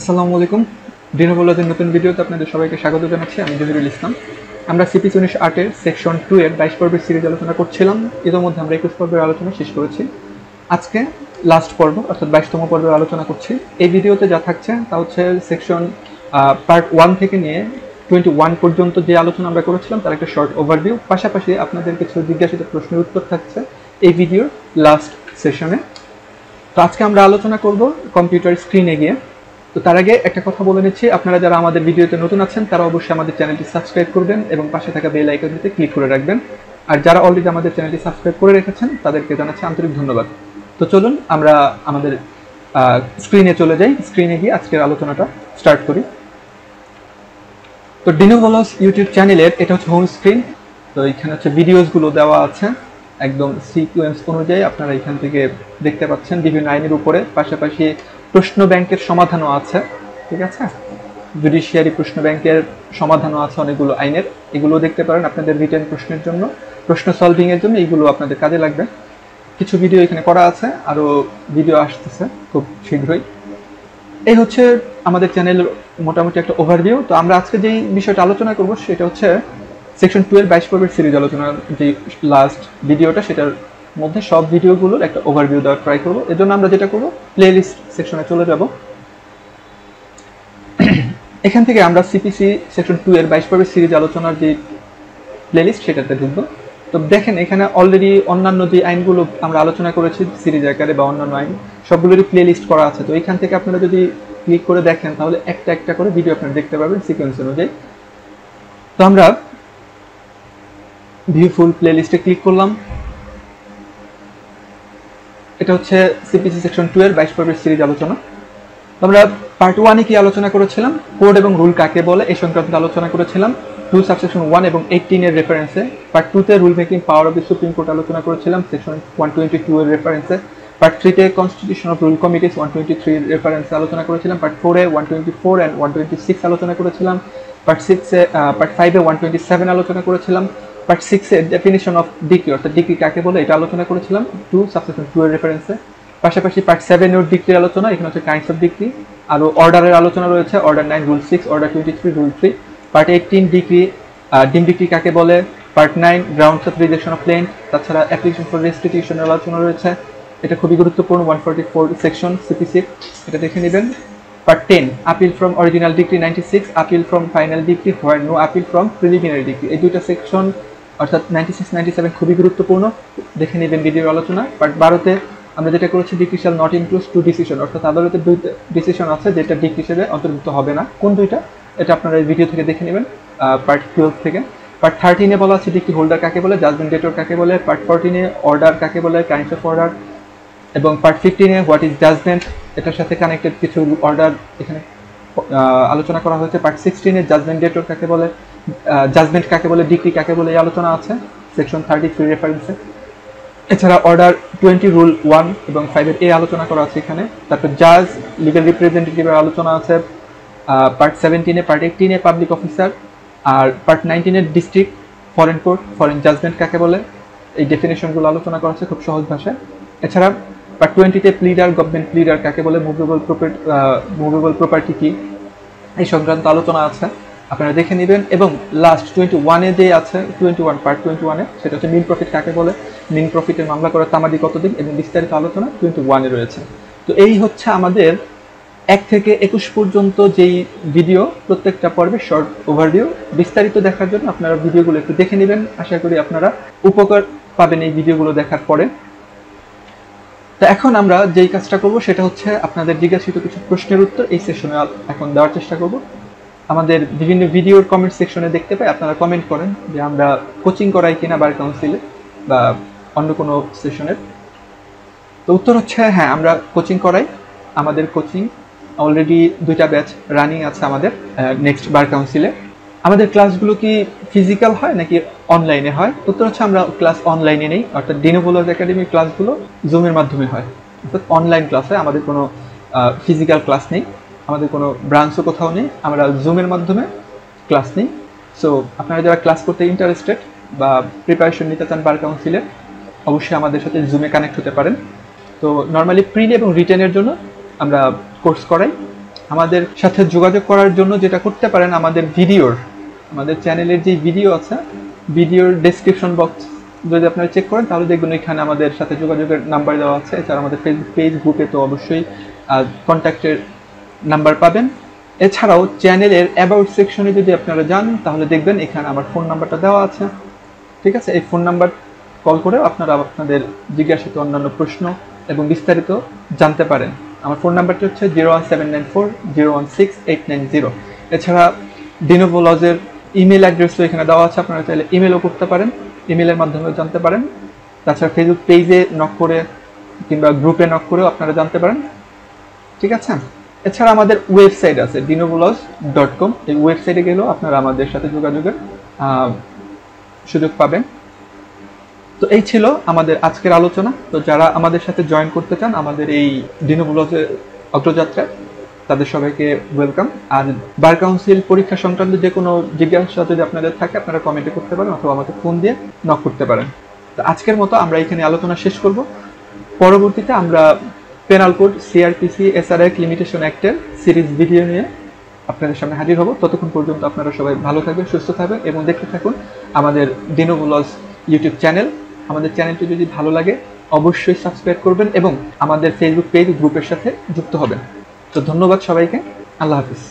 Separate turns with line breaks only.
আসসালামু আলাইকুম। DenovoLaws নতুন ভিডিওতে আপনাদের সবাইকে স্বাগত জানাচ্ছি। আমি জহিরুল ইসলাম। আমরা CPC 1908 এর সেকশন 2 এর 22 পর্বের সিরিজ আলোচনা করছিলাম। ইতিমধ্যে আমরা 21 পর্বের আলোচনা শেষ করেছি। আজকে লাস্ট পর্ব অর্থাৎ 22তম পর্বের আলোচনা করছি। এই ভিডিওতে যা থাকছে তা হচ্ছে সেকশন পার্ট 1 থেকে নিয়ে 21 পর্যন্ত যে আলোচনা আমরা করেছিলাম তার একটা শর্ট ওভারভিউ, পাশাপাশি আপনাদের কিছু জিজ্ঞাসিত প্রশ্নের উত্তর থাকছে এই ভিডিওর লাস্ট সেশনে। তো আজকে আমরা আলোচনা করব কম্পিউটার স্ক্রিনে গিয়ে। তো তার আগে একটা কথা বলে নিচ্ছি, আপনারা যারা আমাদের ভিডিওতে নতুন আছেন তারা অবশ্যই আমাদের চ্যানেলটি সাবস্ক্রাইব করবেন এবং পাশে থাকা বেল আইকনটিতে ক্লিক করে রাখবেন। আর যারা অলরেডি আমাদের চ্যানেলটি সাবস্ক্রাইব করে রেখেছেন তাদেরকে জানাচ্ছি আন্তরিক ধন্যবাদ। তো চলুন আমরা আমাদের স্ক্রিনে চলে যাই। স্ক্রিনে গিয়ে আজকের আলোচনাটা স্টার্ট করি। তো DenovoLaws ইউটিউব চ্যানেলের এটা হচ্ছে হোম স্ক্রিন। তো এখানে হচ্ছে ভিডিওসগুলো দেওয়া আছে একদম সিকোয়েন্স অনুযায়ী, আপনারা এখান থেকে দেখতে পাচ্ছেন বিভিন্ন আইনের উপরে, পাশাপাশি প্রশ্ন ব্যাংকের সমাধানও আছে। ঠিক আছে, জুডিশিয়ারি প্রশ্ন ব্যাংকের সমাধানও আছে অনেকগুলো আইনের, এগুলো দেখতে পারেন আপনাদের রিটেন প্রশ্নের জন্য, প্রশ্ন সলভিং এর জন্য এইগুলো আপনাদের কাজে লাগবে। কিছু ভিডিও এখানে করা আছে, আরও ভিডিও আসতেছে খুব শীঘ্রই। এই হচ্ছে আমাদের চ্যানেলের মোটামুটি একটা ওভারভিউ। তো আমরা আজকে যেই বিষয়টা আলোচনা করব সেটা হচ্ছে সেকশন 2 এর 22 পর্বের সিরিজ আলোচনার যে লাস্ট ভিডিওটা, সেটার মধ্যে সব ভিডিওগুলোর একটা ওভারভিউ দেওয়ার ট্রাই করবো। এর জন্য আমরা যেটা করবো, প্লেলিস্ট সেকশনে চলে যাব। এখান থেকে আমরা সিপিসি সেকশন 2 এর 22 পর্বের সিরিজ আলোচনার যে প্লেলিস্ট সেটাতে ঢুকবো। তো দেখেন এখানে অলরেডি অন্যান্য যে আইনগুলো আমরা আলোচনা করেছি সিরিজ আকারে বা অন্যান্য আইন সবগুলোরই প্লেলিস্ট করা আছে। তো এখান থেকে আপনারা যদি ক্লিক করে দেখেন তাহলে একটা একটা করে ভিডিও আপনারা দেখতে পাবেন সিকোয়েন্স অনুযায়ী। তো আমরা ভিউ ফুল প্লেলিস্টে ক্লিক করলাম। এটা হচ্ছে সিপিসি সেকশন 2 এর 22 পর্বের সিরিজ আলোচনা। আমরা পার্ট 1 এ কি আলোচনা করেছিলাম, কোড এবং রুল কাকে বলে এই সংক্রান্ত আলোচনা করেছিলাম 2 সাবসেকশন 1 এবং 18 এর রেফারেন্সে। পার্ট 2 তে rule making power of the supreme court আলোচনা করেছিলাম সেকশন 122 এর রেফারেন্সে। পার্ট 3 তে কনস্টিটিউশন অফ রুল কমিটিস 123 এর রেফারেন্সে আলোচনা করেছিলাম। পার্ট 4 এ 124 এন্ড 126 আলোচনা করেছিলাম। পার্ট 5 এ 127 আলোচনা করেছিলাম। Part 6 A definition of decree অর্থাৎ ডিক্রি কাকে বলে এটা আলোচনা করেছিলাম 2 সাবসেকশন 2 এর রেফারেন্সে। পাশাপাশি পার্ট 7 এর ডিক্রির আলোচনা, এখানে হচ্ছে কাইন্ডস অফ ডিক্রি, আর অর্ডারের আলোচনা রয়েছে, order 9 rule 6, order 23 rule 3। Part 18 decree, ডিম ডিক্রি কাকে বলে। Part 9 grounds of rejection of clans, তাছাড়া অ্যাপ্লিকেশন ফর রেস্টিটিউশনের আলোচনা রয়েছে, এটা খুবই গুরুত্বপূর্ণ 144 সেকশন সিপিসি, এটা দেখে নেবেন। Part 10 appeal from original decree 96, appeal from final decree where no appeal from preliminary decree, এই দুইটা সেকশন অর্থাৎ 96 97 খুবই গুরুত্বপূর্ণ, দেখে নেবেন ভিডিওর আলোচনা। পার্ট 12 তে আমরা যেটা করেছি decree shall not include to decision অর্থাৎ আদালতের দুইটা ডিসিশন আছে যেটা ডিক্রি হিসেবে অন্তর্ভুক্ত হবে না। কোন দুইটা, এটা আপনারা এই ভিডিও থেকে দেখে নেবেন পার্ট 12 থেকে। পার্ট 13 এ বলা আছে ডিক্রি হোল্ডার কাকে বলে, জাজমেন্ট ডেটর কাকে বলে। পার্ট 14 এ অর্ডার কাকে বলে, কাইন্ডস অফ অর্ডার। এবং পার্ট 15 এ হোয়াট ইজ জাজমেন্ট, এটার সাথে কানেক্টেড কিছু অর্ডার এখানে আলোচনা করা হয়েছে। পার্ট 16 এ জাজমেন্ট ডেটর কাকে বলে, জাজমেন্ট কাকে বলে, ডিক্রি কাকে বলে এই আলোচনা আছে সেকশন 33 রেফারেন্সে। এছাড়া অর্ডার 20 রুল 1 এবং 5 এর এই আলোচনা করা আছে এখানে। তারপর জাজ লিগ্যাল রিপ্রেজেন্টেটিভের আলোচনা আছে পার্ট 17 এ। পার্ট 18 এ পাবলিক অফিসার, আর পার্ট 19 এর district foreign court, foreign judgment কাকে বলে এই ডেফিনেশনগুলো আলোচনা করা আছে খুব সহজ ভাষায়। এছাড়া পার্ট 20 তে প্লিডার, গভর্নমেন্ট প্লিডার কাকে বলে, মুভেবল প্রপার্টি কি এই সংক্রান্ত আলোচনা আছে, আপনারা দেখে নেবেন। এবং লাস্ট 21 এ যে আছে 21 পার্ট 21 এ, সেটা হচ্ছে মিন প্রফিট কাকে বলে, মিন প্রফিটের মামলা করার তামাদি কতদিন এবং বিস্তারিত আলোচনা 21 এ রয়েছে। তো এই হচ্ছে আমাদের 1 থেকে 21 পর্যন্ত যেই ভিডিও, প্রত্যেকটা পর্বে শর্ট ওভারভিউ। বিস্তারিত দেখার জন্য আপনারা ভিডিওগুলো একটু দেখে নেবেন, আশা করি আপনারা উপকার পাবেন এই ভিডিওগুলো দেখার পরে। তো এখন আমরা যেই কাজটা করব সেটা হচ্ছে আপনাদের জিজ্ঞাসিত কিছু প্রশ্নের উত্তর এই সেশনে এখন দেওয়ার চেষ্টা করব। আমাদের বিভিন্ন ভিডিওর কমেন্ট সেকশনে দেখতে পাই আপনারা কমেন্ট করেন যে আমরা কোচিং করাই কিনা বার কাউন্সিলে বা অন্য কোনো সেশনের। তো উত্তর হচ্ছে হ্যাঁ, আমরা কোচিং করাই। আমাদের কোচিং অলরেডি 2টা ব্যাচ রানিং আছে আমাদের নেক্সট বার কাউন্সিলে। আমাদের ক্লাসগুলো কি ফিজিক্যাল হয় নাকি অনলাইনে হয়? উত্তর হচ্ছে আমরা ক্লাস অনলাইনে নেই, অর্থাৎ DenovoLaws একাডেমির ক্লাসগুলো জুমের মাধ্যমে হয়, অর্থাৎ অনলাইন ক্লাস হয়। আমাদের কোনো ফিজিক্যাল ক্লাস নেই, আমাদের কোনো ব্রাঞ্চও কোথাও নেই, আমরা জুমের মাধ্যমে ক্লাস নিই। সো আপনারা যারা ক্লাস করতে ইন্টারেস্টেড বা প্রিপারেশন নিতে চান বার কাউন্সিলে, অবশ্যই আমাদের সাথে জুমে কানেক্ট হতে পারেন। তো নর্মালি প্রিলি এবং রিটেনের জন্য আমরা কোর্স করাই, আমাদের সাথে যোগাযোগ করার জন্য যেটা করতে পারেন, আমাদের চ্যানেলের যে ভিডিও আছে, ভিডিওর ডেসক্রিপশন বক্স যদি আপনারা চেক করেন তাহলে দেখবেন এখানে আমাদের সাথে যোগাযোগের নাম্বার দেওয়া আছে। এছাড়া আমাদের ফেসবুক পেজ, গ্রুপে তো অবশ্যই কন্ট্যাক্টের নাম্বার পাবেন। এছাড়াও চ্যানেলের অ্যাবাউট সেকশনে যদি আপনারা যান তাহলে দেখবেন এখানে আমার ফোন নাম্বারটা দেওয়া আছে। ঠিক আছে, এই ফোন নাম্বার কল করে আপনারা আপনাদের জিজ্ঞাসিত অন্যান্য প্রশ্ন এবং বিস্তারিত জানতে পারেন। আমার ফোন নাম্বারটি হচ্ছে 01794016890। এছাড়া DenovoLaws-এর ইমেল অ্যাড্রেসও এখানে দেওয়া আছে, আপনারা চাইলে ইমেলও করতে পারেন, ইমেলের মাধ্যমে জানতে পারেন। তাছাড়া ফেসবুক পেজে নক করে কিংবা গ্রুপে নক করেও আপনারা জানতে পারেন। ঠিক আছে, এছাড়া আমাদের ওয়েবসাইট আছে DenovoLaws.com। এই ওয়েবসাইটে গেলেও আপনারা আমাদের সাথে যোগাযোগের সুযোগ পাবেন। তো এই ছিল আমাদের আজকের আলোচনা। তো যারা আমাদের সাথে জয়েন করতে চান আমাদের এই DenovoLaws-এর অগ্রযাত্রায়, তাদের সবাইকে ওয়েলকাম। আর বার কাউন্সিল পরীক্ষা সংক্রান্ত যে কোনো জিজ্ঞাসা যদি আপনাদের থাকে আপনারা কমেন্টে করতে পারেন অথবা আমাকে ফোন দিয়ে নক করতে পারেন। তো আজকের মতো আমরা এখানে আলোচনা শেষ করব। পরবর্তীতে আমরা penal code, CRPC, SR limitation অ্যাক্টের সিরিজ ভিডিও নিয়ে আপনাদের সামনে হাজির হব। ততক্ষণ পর্যন্ত আপনারা সবাই ভালো থাকবেন, সুস্থ থাকবেন এবং দেখতে থাকুন আমাদের DenovoLaws ইউটিউব চ্যানেল। আমাদের চ্যানেলটি যদি ভালো লাগে অবশ্যই সাবস্ক্রাইব করবেন এবং আমাদের ফেসবুক পেজ, গ্রুপের সাথে যুক্ত হবেন। তো ধন্যবাদ সবাইকে, আল্লাহ হাফিজ।